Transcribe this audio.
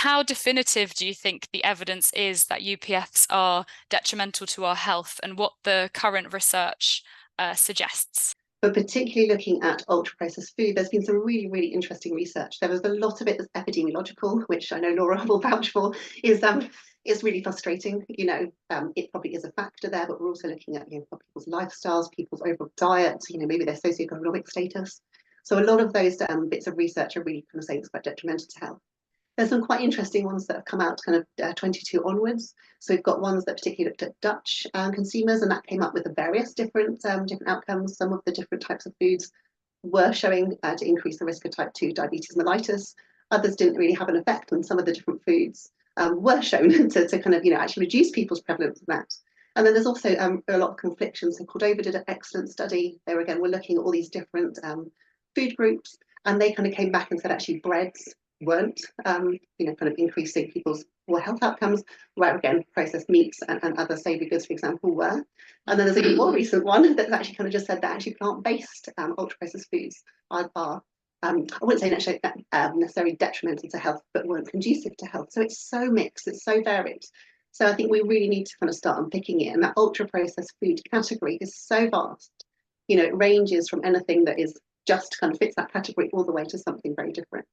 how definitive do you think the evidence is that UPFs are detrimental to our health, and what the current research suggests? But particularly looking at ultra-processed food, there's been some really, really interesting research. There was a lot of it that's epidemiological, which I know Laura will vouch for, is really frustrating. It probably is a factor there, but we're also looking at people's lifestyles, people's overall diet, maybe their socioeconomic status. So a lot of those bits of research are really kind of saying it's quite detrimental to health. There's some quite interesting ones that have come out kind of 22 onwards. So we've got ones that particularly looked at Dutch consumers, and that came up with the various different outcomes. Some of the different types of foods were showing to increase the risk of type 2 diabetes mellitus. Others didn't really have an effect, and some of the different foods were shown to kind of actually reduce people's prevalence of that. And then there's also a lot of conflictions. So Cordova did an excellent study. They were looking at all these different food groups, and they kind of came back and said actually breads weren't, kind of increasing people's poor health outcomes, where again processed meats and other savoury goods, for example, were. And then there's a more recent one that's actually kind of just said that actually plant-based ultra-processed foods are I wouldn't say necessarily detrimental to health, but weren't conducive to health. So it's so mixed, it's so varied. So I think we really need to kind of start unpicking it. And that ultra-processed food category is so vast. It ranges from anything that is just kind of fits that category all the way to something very different.